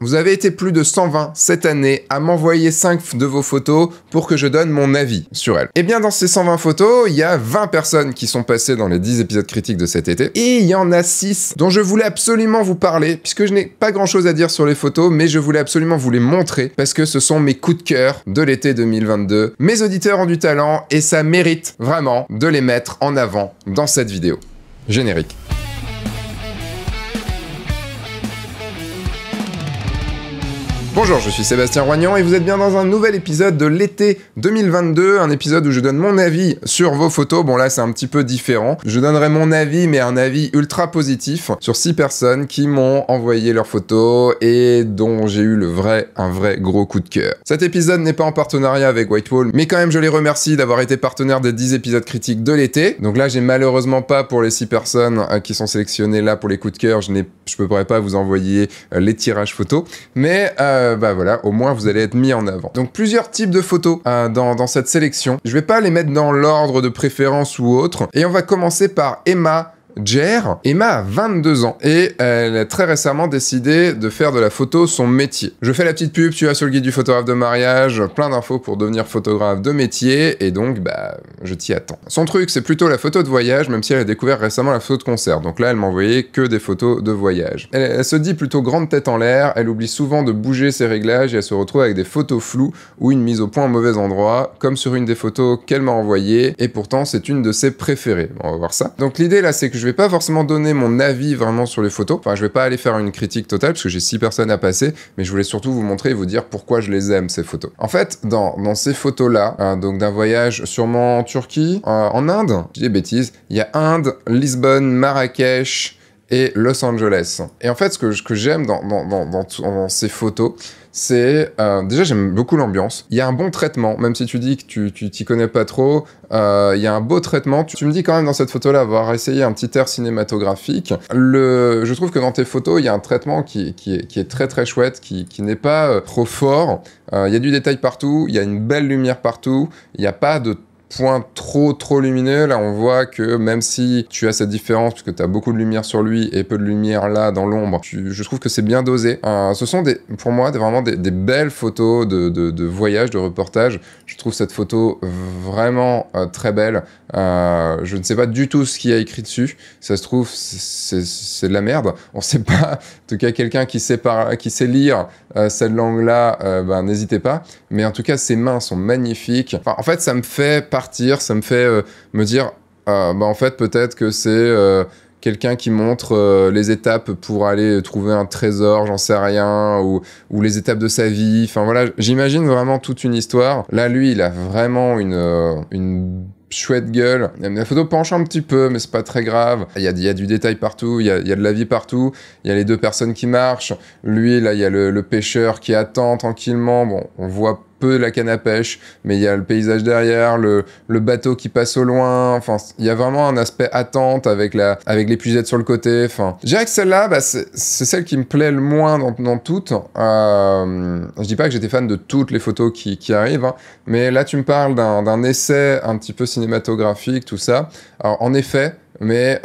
Vous avez été plus de 120 cette année à m'envoyer 5 de vos photos pour que je donne mon avis sur elles. Et bien dans ces 120 photos, il y a 20 personnes qui sont passées dans les 10 épisodes critiques de cet été, et il y en a 6 dont je voulais absolument vous parler, puisque je n'ai pas grand chose à dire sur les photos, mais je voulais absolument vous les montrer, parce que ce sont mes coups de cœur de l'été 2022. Mes auditeurs ont du talent, et ça mérite vraiment de les mettre en avant dans cette vidéo. Générique. Bonjour, je suis Sébastien Roignan et vous êtes bien dans un nouvel épisode de l'été 2022, un épisode où je donne mon avis sur vos photos. Bon là c'est un petit peu différent, je donnerai mon avis mais un avis ultra positif sur 6 personnes qui m'ont envoyé leurs photos et dont j'ai eu un vrai gros coup de cœur. Cet épisode n'est pas en partenariat avec Whitewall, mais quand même je les remercie d'avoir été partenaires des 10 épisodes critiques de l'été. Donc là j'ai malheureusement pas pour les 6 personnes qui sont sélectionnées là pour les coups de cœur, je pourrais pas vous envoyer les tirages photos, mais bah voilà, au moins vous allez être mis en avant. Donc plusieurs types de photos dans cette sélection. Je vais pas les mettre dans l'ordre de préférence ou autre. Et on va commencer par Emma Jer. Emma a 22 ans et elle a très récemment décidé de faire de la photo son métier. Je fais la petite pub, tu as sur le guide du photographe de mariage, plein d'infos pour devenir photographe de métier et donc bah je t'y attends. Son truc c'est plutôt la photo de voyage, même si elle a découvert récemment la photo de concert. Donc là elle m'a envoyé que des photos de voyage. Elle se dit plutôt grande tête en l'air, elle oublie souvent de bouger ses réglages et elle se retrouve avec des photos floues ou une mise au point au mauvais endroit, comme sur une des photos qu'elle m'a envoyées et pourtant c'est une de ses préférées. On va voir ça. Donc l'idée là c'est que je vais pas forcément donner mon avis vraiment sur les photos. Enfin, je vais pas aller faire une critique totale parce que j'ai 6 personnes à passer, mais je voulais surtout vous montrer et vous dire pourquoi je les aime, ces photos. En fait, dans ces photos-là, donc d'un voyage sûrement en Turquie, en Inde, je dis des bêtises, il y a Inde, Lisbonne, Marrakech et Los Angeles. Et en fait, ce que j'aime dans ces photos, c'est... déjà, j'aime beaucoup l'ambiance. Il y a un bon traitement, même si tu dis que tu t'y connais pas trop, il y a un beau traitement. Tu me dis quand même dans cette photo-là, avoir essayé un petit air cinématographique. Je trouve que dans tes photos, il y a un traitement qui est très très chouette, qui n'est pas trop fort. Il y a du détail partout, il y a une belle lumière partout, il n'y a pas de point trop lumineux. Là on voit que même si tu as cette différence puisque tu as beaucoup de lumière sur lui et peu de lumière là dans l'ombre, je trouve que c'est bien dosé. Ce sont pour moi vraiment des belles photos de voyage, de reportage. Je trouve cette photo vraiment très belle. Je ne sais pas du tout ce qu'il y a écrit dessus, ça se trouve c'est de la merde, on sait pas. En tout cas quelqu'un qui sait lire cette langue là, n'hésitez pas, mais en tout cas ses mains sont magnifiques. Enfin, en fait ça me fait ça me fait me dire en fait peut-être que c'est quelqu'un qui montre les étapes pour aller trouver un trésor, j'en sais rien, ou les étapes de sa vie. Enfin voilà, j'imagine vraiment toute une histoire. Là lui il a vraiment une chouette gueule. La photo penche un petit peu, mais c'est pas très grave. Il y a du détail partout, il y a de la vie partout. Il y a les 2 personnes qui marchent. Lui, là, il y a le pêcheur qui attend tranquillement. Bon, on voit peu la canne à pêche, mais il y a le paysage derrière, le bateau qui passe au loin. Enfin, il y a vraiment un aspect attente avec l'épuisette sur le côté. Enfin, je dirais que celle-là, c'est celle qui me plaît le moins dans toutes. Je dis pas que j'étais fan de toutes les photos qui arrivent, hein, mais là, tu me parles d'un essai un petit peu cinématographique, tout ça. Alors, en effet, mais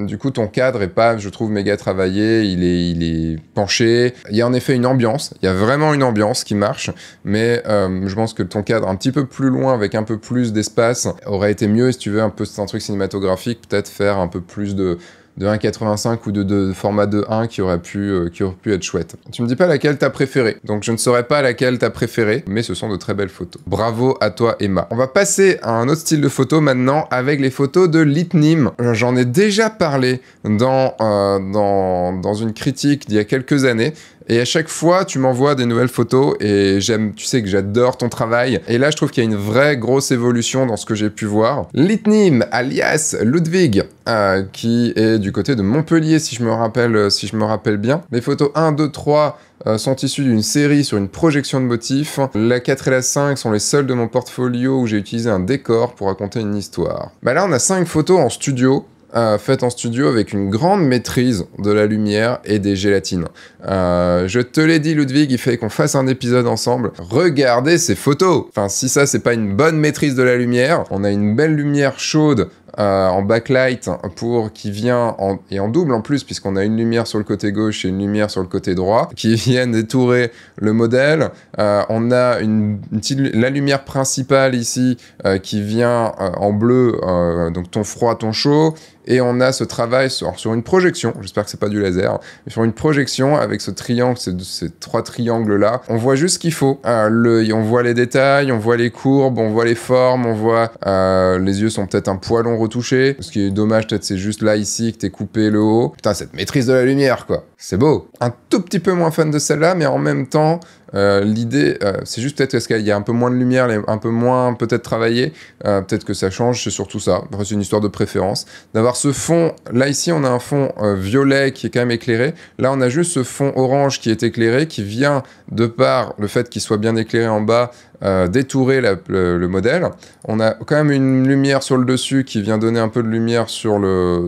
du coup ton cadre est pas, je trouve, méga travaillé, il est penché, il y a en effet une ambiance, il y a vraiment une ambiance qui marche, mais je pense que ton cadre un petit peu plus loin avec un peu plus d'espace aurait été mieux. Si tu veux c'est un truc cinématographique, peut-être faire un peu plus de 1,85 ou de format de 1 qui aurait pu être chouette. Tu me dis pas laquelle t'as préféré, donc je ne saurais pas laquelle t'as préféré, mais ce sont de très belles photos. Bravo à toi Emma. On va passer à un autre style de photo maintenant avec les photos de Litnim. J'en ai déjà parlé dans une critique d'il y a quelques années. Et à chaque fois, tu m'envoies des nouvelles photos et tu sais que j'adore ton travail. Et là, je trouve qu'il y a une vraie grosse évolution dans ce que j'ai pu voir. Litnim, alias Ludwig, qui est du côté de Montpellier, si je me rappelle bien. Les photos 1, 2, 3 sont issues d'une série sur une projection de motifs. La 4 et la 5 sont les seules de mon portfolio où j'ai utilisé un décor pour raconter une histoire. Bah là, on a 5 photos en studio. Faite en studio avec une grande maîtrise de la lumière et des gélatines. Je te l'ai dit Ludwig, il fallait qu'on fasse un épisode ensemble. Regardez ces photos. Enfin, si ça c'est pas une bonne maîtrise de la lumière, on a une belle lumière chaude en backlight qui vient en double en plus, puisqu'on a une lumière sur le côté gauche et une lumière sur le côté droit, qui viennent détourer le modèle. On a la lumière principale ici qui vient en bleu, donc ton froid, ton chaud. Et on a ce travail sur une projection, j'espère que c'est pas du laser, mais sur une projection avec ce triangle, ces 3 triangles-là. On voit juste ce qu'il faut. On voit les détails, on voit les courbes, on voit les formes, on voit... les yeux sont peut-être un poilon retouchés. Ce qui est dommage, peut-être c'est juste là, ici, que t'es coupé le haut. Putain, cette maîtrise de la lumière, quoi. C'est beau. Un tout petit peu moins fan de celle-là, mais en même temps... l'idée, c'est juste peut-être parce qu'il y a un peu moins de lumière, un peu moins peut-être travaillé, peut-être que ça change, c'est surtout ça. Après, c'est une histoire de préférence. D'avoir ce fond, là ici on a un fond violet qui est quand même éclairé, là on a juste ce fond orange qui est éclairé, qui vient de par le fait qu'il soit bien éclairé en bas, détourer le modèle. On a quand même une lumière sur le dessus qui vient donner un peu de lumière sur le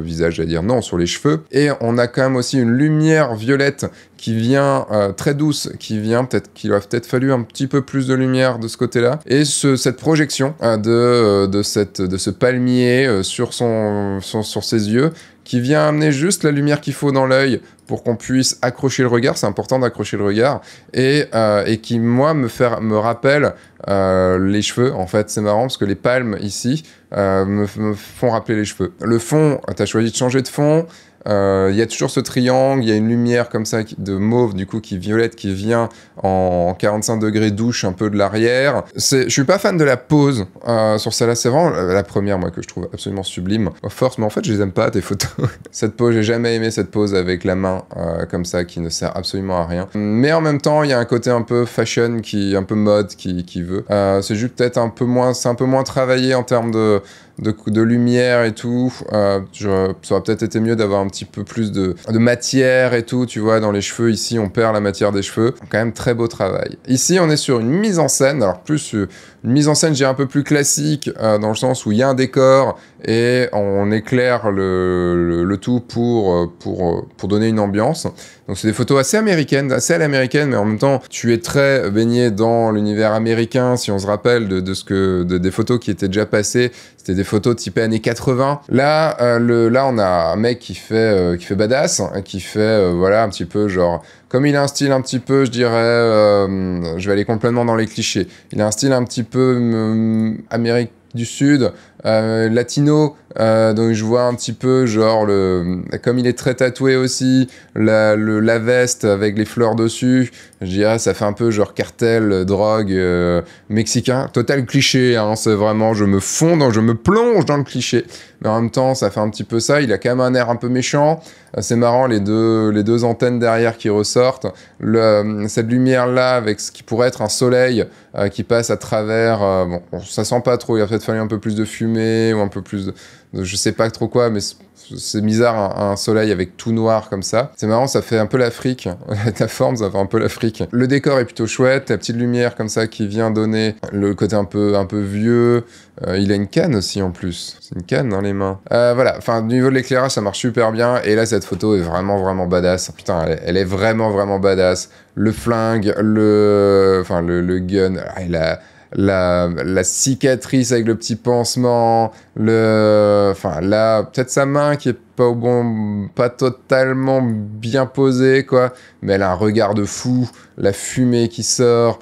visage, j'allais dire, non, sur les cheveux. Et on a quand même aussi une lumière violette qui vient très douce, qu'il aurait peut-être fallu un petit peu plus de lumière de ce côté-là. Et cette projection de ce palmier sur ses yeux, qui vient amener juste la lumière qu'il faut dans l'œil pour qu'on puisse accrocher le regard, c'est important d'accrocher le regard, et qui, moi, me rappelle les cheveux. En fait, c'est marrant, parce que les palmes, ici, me font rappeler les cheveux. Le fond, t'as choisi de changer de fond, il y a toujours ce triangle, il y a une lumière comme ça de mauve, du coup, violette, qui vient en 45 degrés douche un peu de l'arrière. Je suis pas fan de la pose sur celle-là, c'est vraiment la première, moi, que je trouve absolument sublime. Force, mais en fait, je les aime pas, tes photos. Cette pose, j'ai jamais aimé cette pose avec la main comme ça, qui ne sert absolument à rien. Mais en même temps, il y a un côté un peu fashion, un peu mode, qui veut. C'est juste peut-être un peu moins travaillé en termes de lumière et tout. Ça aurait peut-être été mieux d'avoir un petit peu plus de matière et tout, tu vois, dans les cheveux. Ici, on perd la matière des cheveux. Quand même, très beau travail. Ici, on est sur une mise en scène, alors plus une mise en scène, j'ai un peu plus classique, dans le sens où il y a un décor et on éclaire le tout pour donner une ambiance. Donc c'est des photos assez américaines, assez à l'américaine, mais en même temps, tu es très baigné dans l'univers américain. Si on se rappelle des photos qui étaient déjà passées, c'était des photos typées années 80. Là, on a un mec qui fait badass, qui fait, voilà, un petit peu genre... Comme il a un style un petit peu, je dirais... je vais aller complètement dans les clichés. Il a un style un petit peu Amérique du Sud, latino, donc je vois un petit peu genre comme il est très tatoué aussi, la veste avec les fleurs dessus, je dirais ça fait un peu genre cartel, drogue, mexicain, total cliché, hein, c'est vraiment, je me plonge dans le cliché, mais en même temps ça fait un petit peu ça, il a quand même un air un peu méchant, c'est marrant les deux antennes derrière qui ressortent, cette lumière là avec ce qui pourrait être un soleil qui passe à travers, bon ça sent pas trop, il a peut-être fallu un peu plus de fumée ou un peu plus de je sais pas trop quoi, mais c'est bizarre un soleil avec tout noir comme ça. C'est marrant, ça fait un peu l'Afrique. Avec la forme, ça fait un peu l'Afrique. Le décor est plutôt chouette, la petite lumière comme ça qui vient donner le côté un peu vieux. Il a une canne aussi en plus. C'est une canne dans les mains. Voilà, enfin, du niveau de l'éclairage, ça marche super bien. Et là, cette photo est vraiment, vraiment badass. Putain, elle est vraiment, vraiment badass. Le flingue, le gun, la cicatrice avec le petit pansement, là, peut-être sa main qui est pas totalement bien posée, quoi, mais elle a un regard de fou, la fumée qui sort,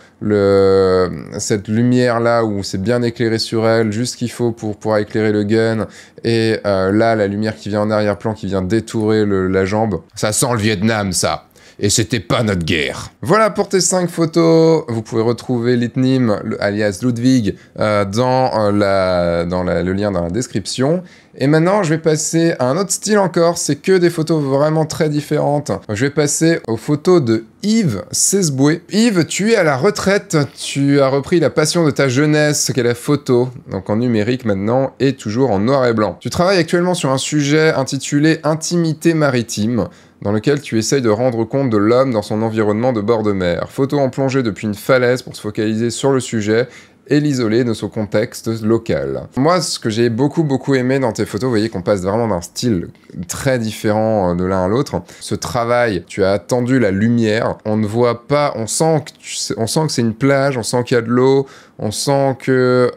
cette lumière-là où c'est bien éclairé sur elle, juste ce qu'il faut pour pouvoir éclairer le gun, et là, la lumière qui vient en arrière-plan, qui vient détourer la jambe. Ça sent le Vietnam, ça. Et c'était pas notre guerre. Voilà pour tes 5 photos. Vous pouvez retrouver Litnim, alias Ludwig, dans le lien dans la description. Et maintenant, je vais passer à un autre style encore. C'est que des photos vraiment très différentes. Je vais passer aux photos de Yves Sesboué. Yves, tu es à la retraite. Tu as repris la passion de ta jeunesse, qu'est la photo. Donc en numérique maintenant, et toujours en noir et blanc. Tu travailles actuellement sur un sujet intitulé Intimité maritime, dans lequel tu essayes de rendre compte de l'homme dans son environnement de bord de mer. Photo en plongée depuis une falaise pour se focaliser sur le sujet et l'isoler de son contexte local. Moi, ce que j'ai beaucoup aimé dans tes photos, vous voyez qu'on passe vraiment d'un style très différent de l'un à l'autre. Ce travail, tu as attendu la lumière, on ne voit pas, on sent que c'est une plage, on sent qu'il y a de l'eau, on sent que...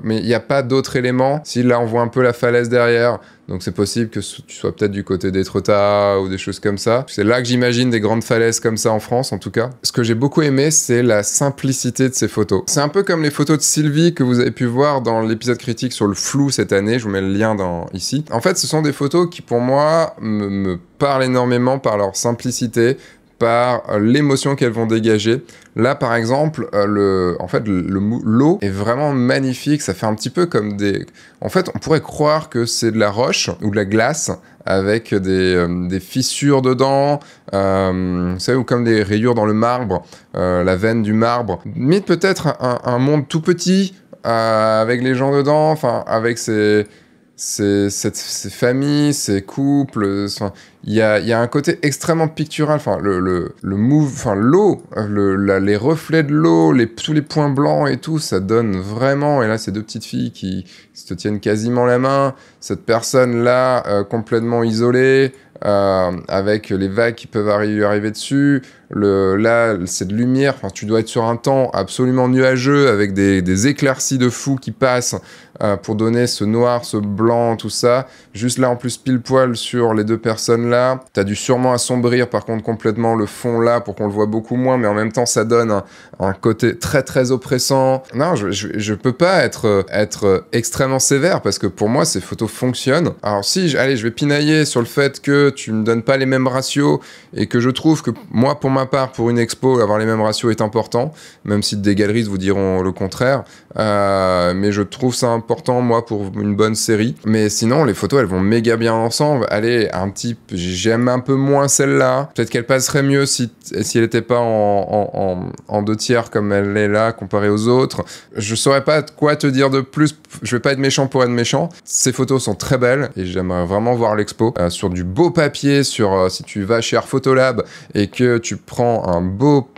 mais il n'y a pas d'autres éléments. Si là, on voit un peu la falaise derrière, donc c'est possible que tu sois peut-être du côté d'Étretat ou des choses comme ça. C'est là que j'imagine des grandes falaises comme ça en France, en tout cas. Ce que j'ai beaucoup aimé, c'est la simplicité de ces photos. C'est un peu comme les photos de Sylvie que vous avez pu voir dans l'épisode critique sur le flou cette année. Je vous mets le lien ici. En fait, ce sont des photos qui, pour moi, me parlent énormément par leur simplicité, par l'émotion qu'elles vont dégager. Là, par exemple, l'eau est vraiment magnifique. Ça fait un petit peu comme des... En fait, on pourrait croire que c'est de la roche ou de la glace avec des fissures dedans, vous savez, ou comme des rayures dans le marbre, la veine du marbre. Mais peut-être un monde tout petit avec les gens dedans, enfin, avec ces familles, ces couples, il y a un côté extrêmement pictural, enfin l'eau, les reflets de l'eau, tous les points blancs et tout, ça donne vraiment. Et là, ces deux petites filles qui se tiennent quasiment la main, cette personne là complètement isolée, avec les vagues qui peuvent arriver dessus. Là, c'est de lumière. Enfin, tu dois être sur un temps absolument nuageux avec des éclaircies de fou qui passent pour donner ce noir, ce blanc, tout ça. Juste là, en plus, pile poil sur les deux personnes là. T'as dû sûrement assombrir, par contre, complètement le fond là pour qu'on le voit beaucoup moins, mais en même temps, ça donne un côté très, très oppressant. Non, je peux pas être extrêmement sévère parce que pour moi, ces photos fonctionnent. Alors si, allez, je vais pinailler sur le fait que tu me donnes pas les mêmes ratios et que je trouve que moi, pour ma part, pour une expo, avoir les mêmes ratios est important, même si des galeristes vous diront le contraire. Mais je trouve ça important, moi, pour une bonne série. Mais sinon, les photos, elles vont méga bien ensemble. Allez, j'aime un peu moins celle-là. Peut-être qu'elle passerait mieux si elle n'était pas en 2/3 comme elle est là, comparée aux autres. Je saurais pas quoi te dire de plus. Je vais pas être méchant pour être méchant. Ces photos sont très belles et j'aimerais vraiment voir l'expo. Sur du beau papier, si tu vas chez Art Photolab et que tu prends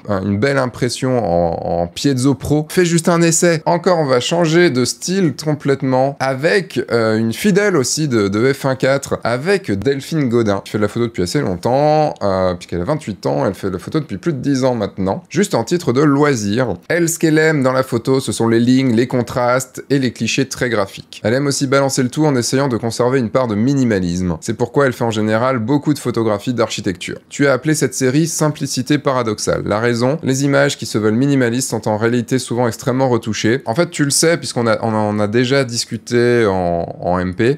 une belle impression en Piezo Pro, fais juste un essai. Encore, on va changer de style complètement avec une fidèle aussi de F1.4 avec Delphine Godin, qui fait de la photo depuis assez longtemps, puisqu'elle a 28 ans, elle fait de la photo depuis plus de 10 ans maintenant, juste en titre de loisir. Elle, ce qu'elle aime dans la photo, ce sont les lignes, les contrastes et les clichés très graphiques. Elle aime aussi balancer le tout en essayant de conserver une part de minimalisme. C'est pourquoi elle fait en général beaucoup de photographies d'architecture. Tu as appelé cette série Simplicité paradoxale. La raison, les images qui se veulent minimalistes sont en réalité souvent extrêmement retouchées. En fait, tu le sais, puisqu'on en a déjà discuté en MP.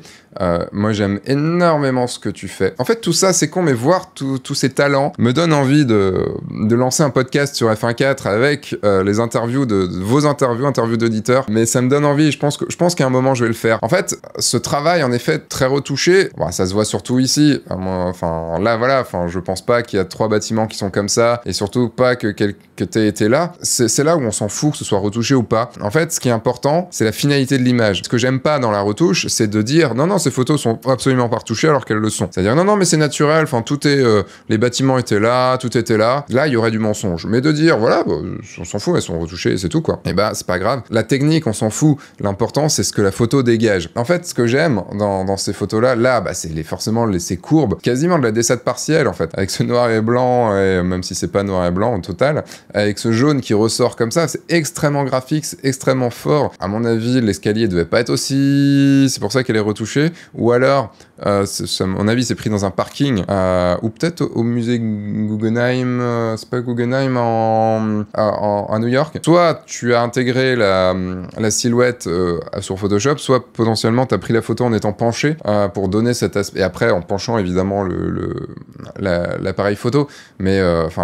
Moi, j'aime énormément ce que tu fais. En fait, tout ça, c'est con, mais voir tous ces talents me donne envie de lancer un podcast sur F1.4 avec les interviews vos interviews d'auditeurs. Mais ça me donne envie. Je pense qu'à un moment, je vais le faire. En fait, ce travail, en effet, très retouché, ça se voit surtout ici. Enfin, là, voilà. Enfin, je pense pas qu'il y a 3 bâtiments qui sont comme ça, et surtout pas que t'aies été là. C'est là où on s'en fout que ce soit retouché ou pas. En fait, ce qui est important, c'est la finalité de l'image. Ce que j'aime pas dans la retouche, c'est de dire non, ces photos sont absolument pas retouchées alors qu'elles le sont. C'est-à-dire non, mais c'est naturel, enfin tout est... les bâtiments étaient là, tout était là. Là, il y aurait du mensonge. Mais de dire, voilà, on s'en fout, elles sont retouchées, c'est tout quoi. Et c'est pas grave. La technique, on s'en fout. L'important, c'est ce que la photo dégage. En fait, ce que j'aime dans ces photos-là, c'est forcément ces courbes, quasiment de la dessade partielle en fait, avec ce noir et blanc, et même si c'est pas noir et blanc au total, avec ce jaune qui ressort comme ça, c'est extrêmement graphique, c'est extrêmement fort. À mon avis, l'escalier devait pas être aussi... C'est pour ça qu'elle est retouchée. Ou alors, à mon avis, c'est pris dans un parking, ou peut-être au musée Guggenheim, c'est pas Guggenheim à New York. Soit tu as intégré la silhouette sur Photoshop, soit potentiellement tu as pris la photo en étant penché pour donner cet aspect. Et après, en penchant évidemment l'appareil photo, mais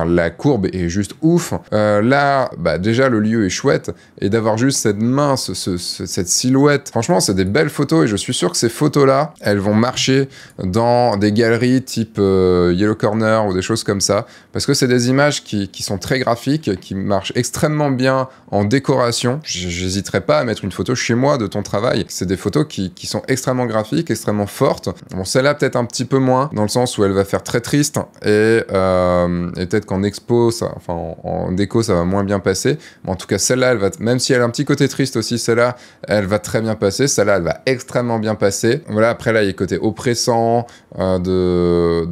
la courbe est juste ouf. Là, déjà le lieu est chouette, et d'avoir juste cette main, cette silhouette, franchement, c'est des belles photos, et je suis sûr que ces photos-là, elles vont marcher dans des galeries type Yellow Corner ou des choses comme ça, parce que c'est des images qui sont très graphiques, qui marchent extrêmement bien en décoration. J'hésiterai pas à mettre une photo chez moi de ton travail. C'est des photos qui sont extrêmement graphiques, extrêmement fortes. Bon, celle-là peut-être un petit peu moins, dans le sens où elle va faire très triste, et peut-être qu'en expo, en déco, ça va moins bien passer. Mais en tout cas, celle-là, même si elle a un petit côté triste aussi, celle-là, elle va très bien passer. Celle-là, elle va extrêmement bien passer. Voilà, après là, il y a le côté oppressant de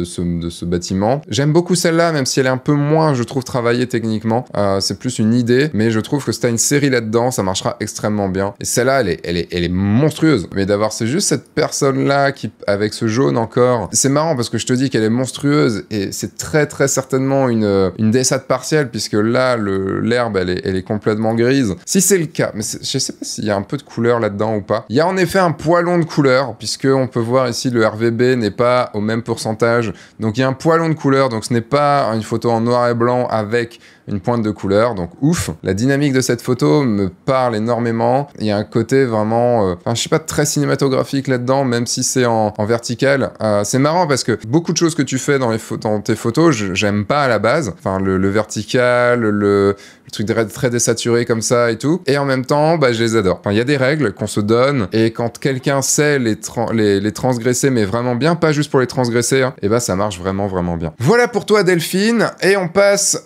ce bâtiment. J'aime beaucoup celle-là, même si elle est un peu moins, je trouve, travaillée techniquement. C'est plus une idée, mais je trouve que si t'as une série là-dedans, ça marchera extrêmement bien. Et celle-là, elle est monstrueuse. Mais d'avoir, c'est juste cette personne-là qui, avec ce jaune encore, c'est marrant parce que je te dis qu'elle est monstrueuse et c'est très très certainement une dessade partielle puisque là, l'herbe, elle est complètement grise. Si c'est le cas, mais je sais pas s'il y a un peu de couleur là-dedans ou pas. Il y a en effet un poilon de couleur puisque on peut voir ici le RVB n'est pas au même pourcentage. Donc il y a un poilon de couleur, donc ce n'est pas une photo en noir et blanc avec une pointe de couleur, donc ouf. La dynamique de cette photo me parle énormément. Il y a un côté vraiment, je sais pas, très cinématographique là-dedans, même si c'est en vertical. C'est marrant parce que beaucoup de choses que tu fais dans tes photos, j'aime pas à la base. Enfin, le vertical, le truc très désaturé comme ça et tout. Et en même temps, je les adore. Enfin, il y a des règles qu'on se donne et quand quelqu'un sait les transgresser, mais vraiment bien, pas juste pour les transgresser, hein, et ça marche vraiment, vraiment bien. Voilà pour toi, Delphine. Et on passe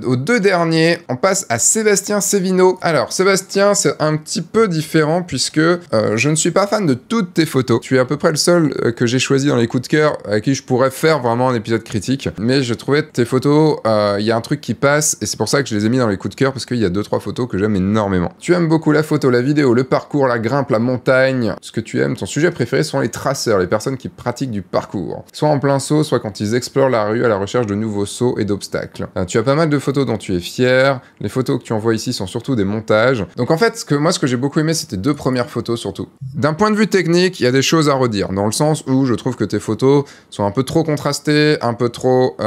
aux deux derniers. On passe à Sébastien Sévino. Alors, Sébastien, c'est un petit peu différent puisque je ne suis pas fan de toutes tes photos. Tu es à peu près le seul que j'ai choisi dans les coups de cœur à qui je pourrais faire vraiment un épisode critique. Mais je trouvais tes photos, il y a un truc qui passe et c'est pour ça que je les ai mis dans les coups de cœur parce qu'il y a 2-3 photos que j'aime énormément. Tu aimes beaucoup la photo, la vidéo, le parcours, la grimpe, la montagne. Ce que tu aimes, ton sujet préféré sont les traceurs, les personnes qui pratiquent du parcours. Soit en plein saut, soit quand ils explorent la rue à la recherche de nouveaux sauts et d'obstacles. Tu as pas mal de photos dont tu es fier. Les photos que tu envoies ici sont surtout des montages. Donc en fait, ce que j'ai beaucoup aimé, c'était 2 premières photos surtout. D'un point de vue technique, il y a des choses à redire, dans le sens où je trouve que tes photos sont un peu trop contrastées, un peu trop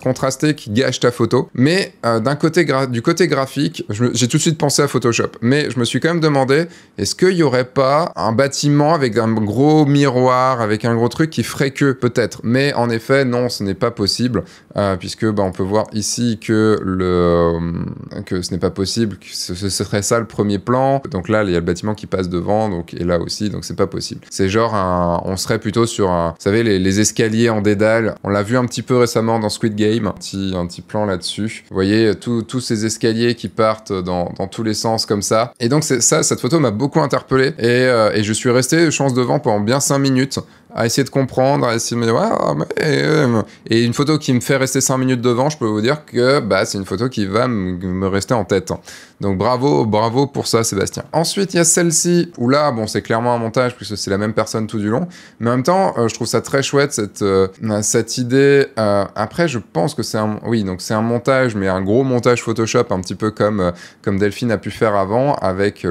contrastées, qui gâchent ta photo. Mais du côté graphique, j'ai tout de suite pensé à Photoshop. Mais je me suis quand même demandé, est-ce qu'il y aurait pas un bâtiment avec un gros miroir, avec un gros truc qui ferait que, peut-être. Mais en effet, non, ce n'est pas possible, puisque on peut voir ici que ce n'est pas possible, que ce serait ça le premier plan. Donc là, il y a le bâtiment qui passe devant, et là aussi, donc c'est pas possible. C'est genre on serait plutôt sur vous savez, les escaliers en dédale. On l'a vu un petit peu récemment dans Squid Game, un petit plan là-dessus. Vous voyez, tous ces escaliers qui partent dans tous les sens comme ça. Et donc cette photo m'a beaucoup interpellé et je suis resté, je pense, devant pendant bien 5 minutes à essayer de comprendre, à essayer de me dire et une photo qui me fait rester 5 minutes devant, je peux vous dire que c'est une photo qui va me rester en tête. Donc bravo pour ça, Sébastien. Ensuite, il y a celle-ci, où là, c'est clairement un montage, puisque c'est la même personne tout du long, mais en même temps, je trouve ça très chouette, cette idée. Après, je pense que c'est un montage, mais un gros montage Photoshop, un petit peu comme Delphine a pu faire avant, avec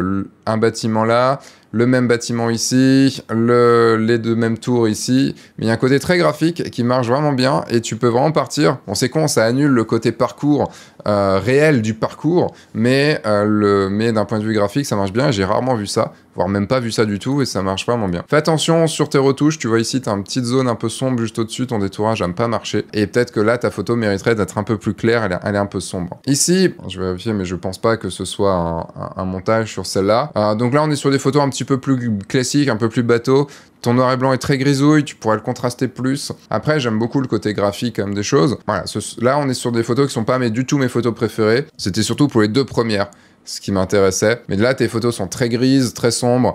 un bâtiment là, le même bâtiment ici, les 2 mêmes tours ici, mais il y a un côté très graphique qui marche vraiment bien et tu peux vraiment partir. Bon, c'est con, ça annule le côté parcours réel du parcours, mais d'un point de vue graphique, ça marche bien et j'ai rarement vu ça, voire même pas vu ça du tout et ça marche vraiment bien. Fais attention sur tes retouches, tu vois ici, t'as une petite zone un peu sombre juste au-dessus, ton détourage n'a pas marché et peut-être que là, ta photo mériterait d'être un peu plus claire, elle est un peu sombre. Ici, je vais vérifier, mais je pense pas que ce soit un montage sur celle-là. Donc là, on est sur des photos un petit peu plus classiques, un peu plus bateau. Ton noir et blanc est très grisouille, tu pourrais le contraster plus. Après, j'aime beaucoup le côté graphique quand même des choses. Voilà, là, on est sur des photos qui sont pas du tout mes photos préférées. C'était surtout pour les 2 premières, ce qui m'intéressait. Mais là, tes photos sont très grises, très sombres.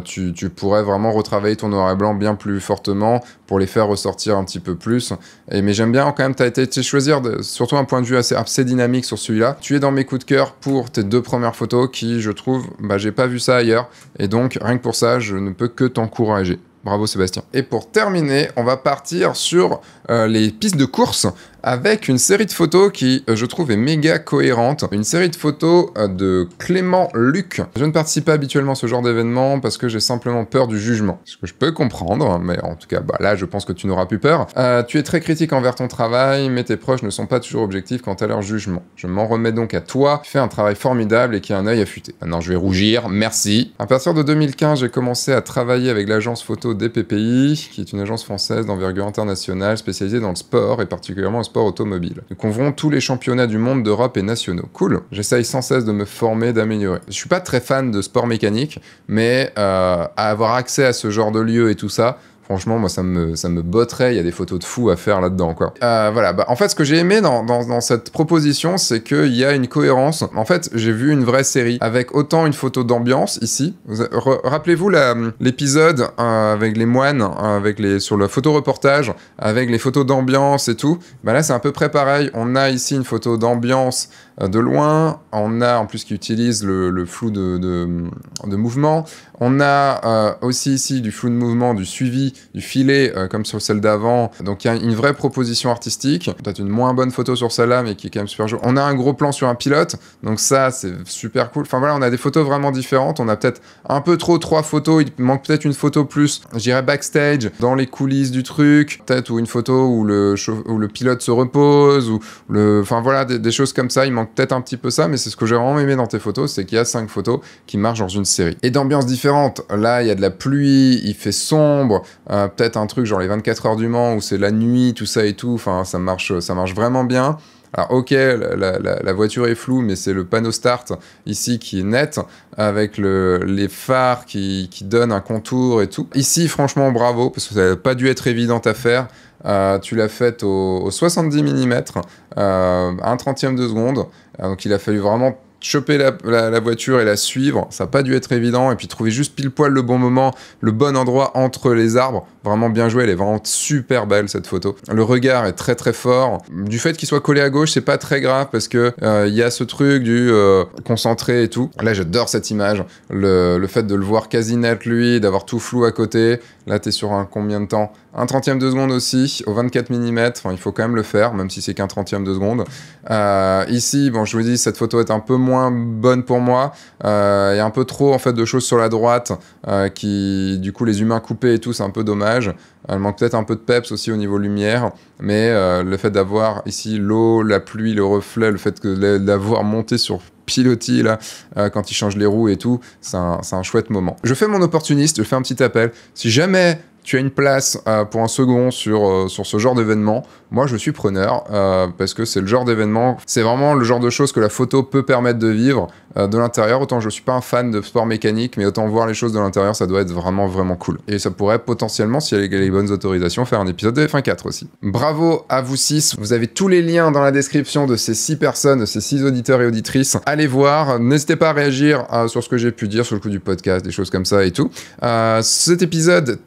Tu pourrais vraiment retravailler ton noir et blanc bien plus fortement pour les faire ressortir un petit peu plus. Mais j'aime bien quand même, t'as été choisir surtout un point de vue assez dynamique sur celui-là. Tu es dans mes coups de cœur pour tes 2 premières photos qui, je trouve, j'ai pas vu ça ailleurs. Et donc, rien que pour ça, je ne peux que t'encourager. Bravo Sébastien. Et pour terminer, on va partir sur les pistes de course avec une série de photos qui, je trouve, est méga cohérente. Une série de photos de Clément Luc. Je ne participe pas habituellement à ce genre d'événement parce que j'ai simplement peur du jugement. Ce que je peux comprendre, mais en tout cas, là, je pense que tu n'auras plus peur. Tu es très critique envers ton travail, mais tes proches ne sont pas toujours objectifs quant à leur jugement. Je m'en remets donc à toi. Tu fais un travail formidable et qui a un œil affûté. Maintenant, je vais rougir. Merci. À partir de 2015, j'ai commencé à travailler avec l'agence photo DPPI, qui est une agence française d'envergure internationale spécialisée dans le sport et particulièrement le sport automobile. Nous couvrons tous les championnats du monde, d'Europe et nationaux. Cool. J'essaye sans cesse de me former, d'améliorer. Je suis pas très fan de sport mécanique, mais à avoir accès à ce genre de lieu et tout ça, Franchement, moi, ça me botterait. Il y a des photos de fous à faire là-dedans, quoi. Voilà. En fait, ce que j'ai aimé dans cette proposition, c'est qu'il y a une cohérence. En fait, j'ai vu une vraie série avec autant une photo d'ambiance ici. Rappelez-vous l'épisode avec les moines, sur le photoreportage, avec les photos d'ambiance et tout. Là, c'est à peu près pareil. On a ici une photo d'ambiance de loin. On a, en plus, qui utilise le flou de mouvement. On a aussi ici du flou de mouvement, du suivi, du filet, comme sur celle d'avant. Donc il y a une vraie proposition artistique. Peut-être une moins bonne photo sur celle-là, mais qui est quand même super jolie. On a un gros plan sur un pilote, donc ça, c'est super cool. Enfin voilà, on a des photos vraiment différentes. On a peut-être un peu trop 3 photos. Il manque peut-être une photo plus, je dirais, backstage, dans les coulisses du truc. Peut-être ou une photo où le pilote se repose, enfin voilà, des choses comme ça. Il manque peut-être un petit peu ça, mais c'est ce que j'ai vraiment aimé dans tes photos, c'est qu'il y a 5 photos qui marchent dans une série. Et d'ambiance différente. Là, il y a de la pluie, il fait sombre, peut-être un truc genre les 24 heures du Mans où c'est la nuit, tout ça et tout. Enfin, ça marche vraiment bien. Alors ok, la voiture est floue, mais c'est le panneau start ici qui est net, avec les phares qui donnent un contour et tout. Ici, franchement, bravo, parce que ça n'a pas dû être évident à faire. Tu l'as faite au 70 mm, à 1/30 de seconde. Donc il a fallu vraiment choper la voiture et la suivre, ça n'a pas dû être évident, et puis trouver juste pile poil le bon moment, le bon endroit entre les arbres, vraiment bien joué, elle est vraiment super belle cette photo. Le regard est très très fort, du fait qu'il soit collé à gauche, c'est pas très grave, parce que y a ce truc du concentré et tout. Là j'adore cette image, le fait de le voir quasi net lui, d'avoir tout flou à côté. Là t'es sur un combien de temps? 1/30 de seconde aussi, au 24 mm, enfin il faut quand même le faire, même si c'est qu'un 1/30 de seconde. Ici, bon je vous dis, cette photo est un peu moins bonne pour moi, il y a un peu trop en fait de choses sur la droite, qui du coup les humains coupés et tout, c'est un peu dommage. Elle manque peut-être un peu de peps aussi au niveau lumière, mais le fait d'avoir ici l'eau, la pluie, le reflet, le fait que d'avoir monté sur pilotis là, quand il change les roues et tout, c'est un chouette moment. Je fais mon opportuniste, je fais un petit appel. Si jamais tu as une place pour un second sur ce genre d'événement, moi je suis preneur, parce que c'est le genre d'événement, c'est vraiment le genre de choses que la photo peut permettre de vivre de l'intérieur. Autant je suis pas un fan de sport mécanique, mais autant voir les choses de l'intérieur, ça doit être vraiment vraiment cool. Et ça pourrait potentiellement, si elle a les bonnes autorisations, faire un épisode de F1 4 aussi. Bravo à vous 6, vous avez tous les liens dans la description de ces 6 personnes, de ces 6 auditeurs et auditrices. Allez voir, n'hésitez pas à réagir sur ce que j'ai pu dire sur le coup du podcast, des choses comme ça et tout. Cet épisode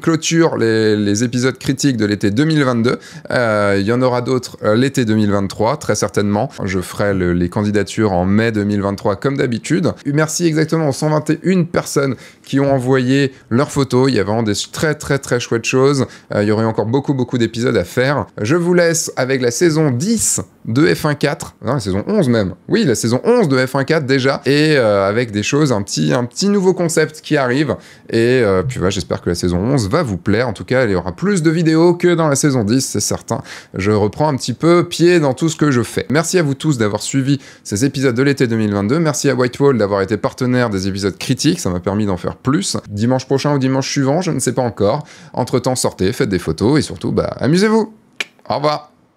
clôture les épisodes critiques de l'été 2022. Il y en aura d'autres l'été 2023, très certainement. Je ferai les candidatures en mai 2023 comme d'habitude. Merci exactement aux 121 personnes qui ont envoyé leurs photos. Il y a vraiment des très très très chouettes choses. Il y aurait encore beaucoup d'épisodes à faire. Je vous laisse avec la saison 10 de F1 4. Non, la saison 11 même. Oui, la saison 11 de F1 4 déjà. Et avec des choses, un petit nouveau concept qui arrive. Et puis voilà, j'espère que la saison 11 va vous plaire. En tout cas, il y aura plus de vidéos que dans la saison 10, c'est certain. Je reprends un petit peu pied dans tout ce que je fais. Merci à vous tous d'avoir suivi ces épisodes de l'été 2022. Merci à Whitewall d'avoir été partenaire des épisodes critiques. Ça m'a permis d'en faire plus. Dimanche prochain ou dimanche suivant, je ne sais pas encore. Entre-temps, sortez, faites des photos et surtout, amusez-vous. Au revoir.